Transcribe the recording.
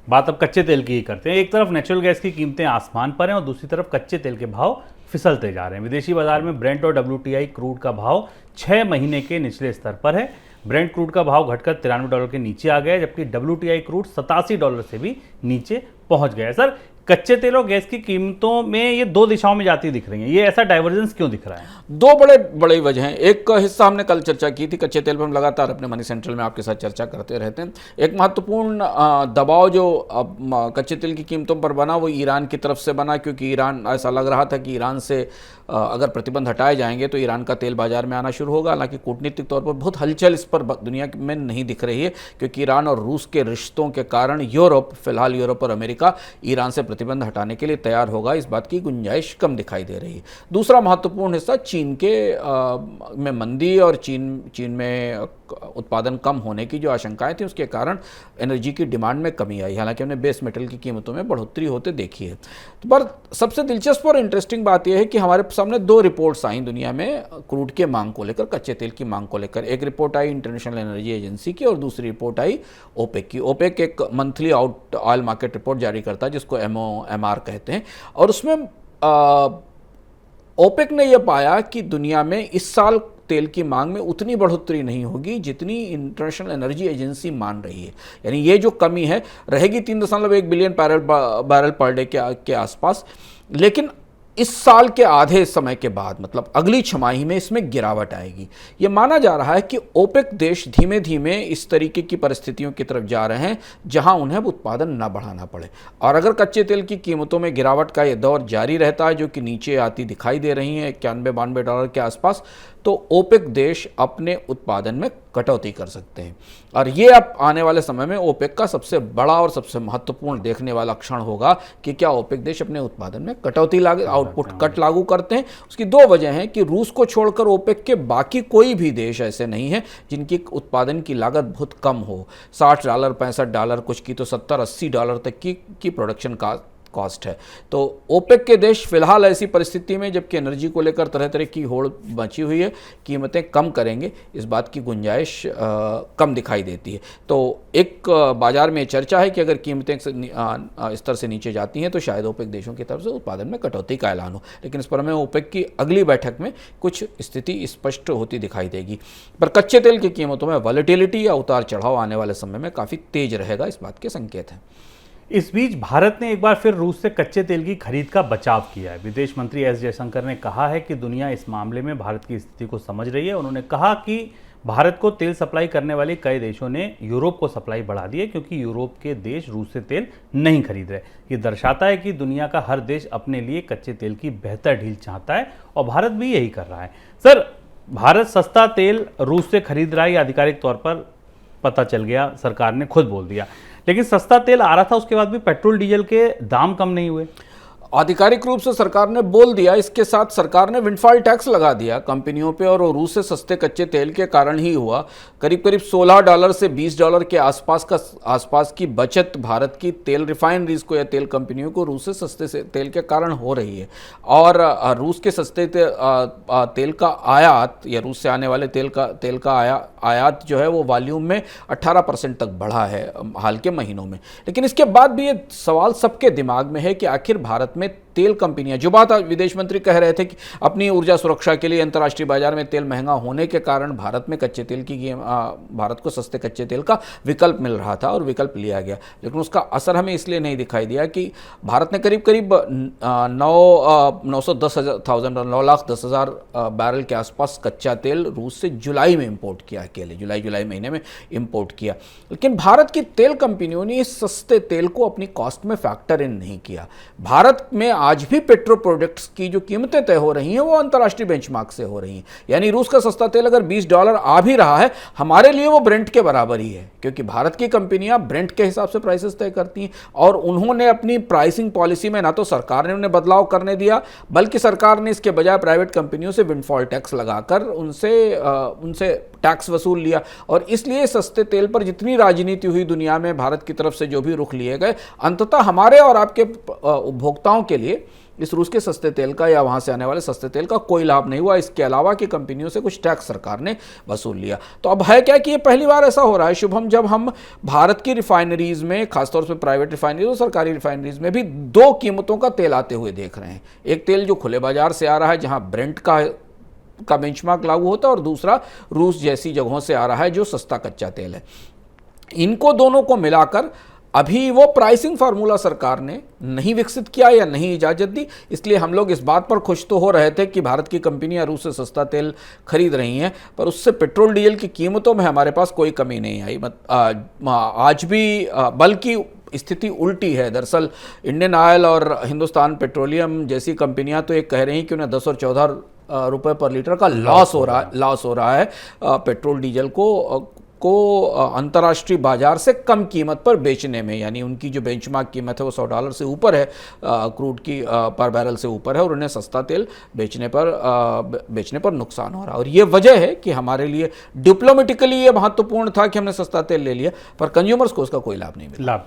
बात अब कच्चे तेल की ही करते हैं। एक तरफ नेचुरल गैस की कीमतें आसमान पर हैं और दूसरी तरफ कच्चे तेल के भाव फिसलते जा रहे हैं। विदेशी बाजार में ब्रेंट और WTI क्रूड का भाव 6 महीने के निचले स्तर पर है। ब्रेंट क्रूड का भाव घटकर $93 के नीचे आ गया है, जबकि WTI क्रूड $87 से भी नीचे पहुंच गया है। सर, कच्चे तेल और गैस की कीमतों में ये दो दिशाओं में जाती दिख रही हैं, ये ऐसा डाइवर्जेंस क्यों दिख रहा है? दो बड़े बड़े वजह हैं। एक हिस्सा हमने कल चर्चा की थी, कच्चे तेल पर हम लगातार अपने मनी सेंट्रल में आपके साथ चर्चा करते रहते हैं। एक महत्वपूर्ण दबाव जो कच्चे तेल की कीमतों पर बना वो ईरान की तरफ से बना, क्योंकि ईरान, ऐसा लग रहा था कि ईरान से अगर प्रतिबंध हटाए जाएंगे तो ईरान का तेल बाजार में आना शुरू होगा। हालांकि कूटनीतिक तौर पर बहुत हलचल इस पर दुनिया में नहीं दिख रही है, क्योंकि ईरान और रूस के रिश्तों के कारण फिलहाल यूरोप और अमेरिका ईरान से प्रतिबंध हटाने के लिए तैयार होगा, इस बात की गुंजाइश कम दिखाई दे रही है। दूसरा महत्वपूर्ण हिस्सा चीन के में मंदी और चीन में उत्पादन कम होने की जो आशंकाएं थी, उसके कारण एनर्जी की डिमांड में कमी आई। हालांकि हमने बेस मेटल की कीमतों में बढ़ोतरी होते देखी है। तो पर सबसे दिलचस्प और इंटरेस्टिंग बात यह है कि हमारे सामने दो रिपोर्ट्स आई दुनिया में क्रूड के मांग को लेकर, कच्चे तेल की मांग को लेकर। एक रिपोर्ट आई इंटरनेशनल एनर्जी एजेंसी की और दूसरी रिपोर्ट आई ओपेक की। ओपेक एक मंथली ऑयल मार्केट रिपोर्ट जारी करता है जिसको MOMR कहते हैं, और उसमें ओपेक ने यह पाया कि दुनिया में इस साल तेल की मांग में उतनी बढ़ोतरी नहीं होगी जितनी इंटरनेशनल एनर्जी एजेंसी मान रही है। यानी ये जो कमी है रहेगी 3.1 बिलियन बैरल पर डे के आसपास, लेकिन इस साल के आधे समय के बाद, मतलब अगली छमाही में इसमें गिरावट आएगी। ये माना जा रहा है कि ओपेक देश धीमे धीमे इस तरीके की परिस्थितियों की तरफ जा रहे हैं जहां उन्हें उत्पादन न बढ़ाना पड़े। और अगर कच्चे तेल की कीमतों में गिरावट का ये दौर जारी रहता है, जो कि नीचे आती दिखाई दे रही है $91-92 के आसपास, तो ओपेक देश अपने उत्पादन में कटौती कर सकते हैं। और ये अब आने वाले समय में ओपेक का सबसे बड़ा और सबसे महत्वपूर्ण देखने वाला क्षण होगा कि क्या ओपेक देश अपने उत्पादन में कटौती आउटपुट कट लागू करते हैं। उसकी दो वजह हैं कि रूस को छोड़कर ओपेक के बाकी कोई भी देश ऐसे नहीं है जिनकी उत्पादन की लागत बहुत कम हो। $60, $65, कुछ की तो $70-80 तक की प्रोडक्शन का कॉस्ट है। तो ओपेक के देश फिलहाल ऐसी परिस्थिति में, जबकि एनर्जी को लेकर तरह तरह की होड़ बची हुई है, कीमतें कम करेंगे, इस बात की गुंजाइश कम दिखाई देती है। तो एक बाजार में चर्चा है कि अगर कीमतें स्तर से नीचे जाती हैं तो शायद ओपेक देशों की तरफ से उत्पादन में कटौती का ऐलान हो, लेकिन इस पर हमें ओपेक की अगली बैठक में कुछ स्थिति स्पष्ट होती दिखाई देगी। पर कच्चे तेल की कीमतों में वॉलेटिलिटी या उतार चढ़ाव आने वाले समय में काफ़ी तेज रहेगा, इस बात के संकेत हैं। इस बीच भारत ने एक बार फिर रूस से कच्चे तेल की खरीद का बचाव किया है। विदेश मंत्री एस जयशंकर ने कहा है कि दुनिया इस मामले में भारत की स्थिति को समझ रही है। उन्होंने कहा कि भारत को तेल सप्लाई करने वाले कई देशों ने यूरोप को सप्लाई बढ़ा दी है, क्योंकि यूरोप के देश रूस से तेल नहीं खरीद रहे। ये दर्शाता है कि दुनिया का हर देश अपने लिए कच्चे तेल की बेहतर डील चाहता है और भारत भी यही कर रहा है। सर, भारत सस्ता तेल रूस से खरीद रहा है, ये आधिकारिक तौर पर पता चल गया, सरकार ने खुद बोल दिया। लेकिन सस्ता तेल आ रहा था, उसके बाद भी पेट्रोल डीजल के दाम कम नहीं हुए। आधिकारिक रूप से सरकार ने बोल दिया। इसके साथ सरकार ने विंडफॉल टैक्स लगा दिया कंपनियों पे, और रूस से सस्ते कच्चे तेल के कारण ही हुआ। करीब करीब $16 से $20 के आसपास की बचत भारत की तेल रिफाइनरीज को या तेल कंपनियों को रूस से सस्ते से तेल के कारण हो रही है। और रूस के सस्ते तेल का आयात या रूस से आने वाले तेल का आयात जो है वो वॉल्यूम में 18% तक बढ़ा है हाल के महीनों में। लेकिन इसके बाद भी ये सवाल सबके दिमाग में है कि आखिर भारत में तेल कंपनियां, जो बात विदेश मंत्री कह रहे थे कि अपनी ऊर्जा सुरक्षा के लिए अंतर्राष्ट्रीय बाजार में तेल महंगा होने के कारण भारत में कच्चे तेल की भारत को सस्ते कच्चे तेल का विकल्प मिल रहा था और विकल्प लिया गया, लेकिन उसका असर हमें इसलिए नहीं दिखाई दिया कि भारत ने करीब 9,10,000 बैरल के आसपास कच्चा तेल रूस से जुलाई में इंपोर्ट किया, अकेले जुलाई महीने में इंपोर्ट किया। लेकिन भारत की तेल कंपनियों ने इस सस्ते तेल को अपनी कॉस्ट में फैक्टर इन नहीं किया। भारत में आज भी पेट्रो प्रोडक्ट्स की जो कीमतें तय हो रही हैं वो अंतर्राष्ट्रीय बेंचमार्क से हो रही हैं। यानी रूस का सस्ता तेल अगर $20 आ भी रहा है, हमारे लिए वो ब्रेंट के बराबर ही है, क्योंकि भारत की कंपनियां ब्रेंट के हिसाब से प्राइसेस तय करती हैं। और उन्होंने अपनी प्राइसिंग पॉलिसी में ना तो सरकार ने उन्हें बदलाव करने दिया, बल्कि सरकार ने इसके बजाय प्राइवेट कंपनियों से विंडफॉल टैक्स लगाकर उनसे टैक्स वसूल लिया, और इसलिए सस्ते तेल पर जितनी राजनीति हुई दुनिया में, भारत की तरफ से जो भी रुख लिए गए, अंततः हमारे और आपके उपभोक्ताओं के लिए इस रूस के सस्ते तेल का या वहाँ से आने वाले सस्ते तेल का कोई लाभ नहीं हुआ, इसके अलावा कि कंपनियों से कुछ टैक्स सरकार ने वसूल लिया। तो अब है क्या कि ये पहली बार ऐसा हो रहा है शुभम, जब हम भारत की रिफाइनरीज में, खासतौर से प्राइवेट रिफाइनरीज और सरकारी रिफाइनरीज में भी दो कीमतों का तेल आते हुए देख रहे हैं। एक तेल जो खुले बाजार से आ रहा है, जहाँ ब्रेंट का बेंचमार्क लागू होता है, और दूसरा रूस जैसी जगहों से आ रहा है जो सस्ता कच्चा तेल है। इनको दोनों को मिलाकर अभी वो प्राइसिंग फार्मूला सरकार ने नहीं विकसित किया या नहीं इजाजत दी, इसलिए हम लोग इस बात पर खुश तो हो रहे थे कि भारत की कंपनियां रूस से सस्ता तेल खरीद रही हैं, पर उससे पेट्रोल डीजल की कीमतों में हमारे पास कोई कमी नहीं आई। आज भी बल्कि स्थिति उल्टी है। दरअसल इंडियन ऑयल और हिंदुस्तान पेट्रोलियम जैसी कंपनियां तो एक कह रही हैं कि उन्हें 10 और 14 रुपए पर लीटर का लॉस हो रहा है पेट्रोल डीजल को अंतर्राष्ट्रीय बाजार से कम कीमत पर बेचने में, यानी उनकी जो बेंचमार्क कीमत है वो $100 से ऊपर है, क्रूड की पर बैरल से ऊपर है, और उन्हें सस्ता तेल बेचने पर नुकसान हो रहा है। और ये वजह है कि हमारे लिए डिप्लोमेटिकली ये महत्वपूर्ण था कि हमने सस्ता तेल ले लिया, पर कंज्यूमर्स को उसका कोई लाभ नहीं मिला।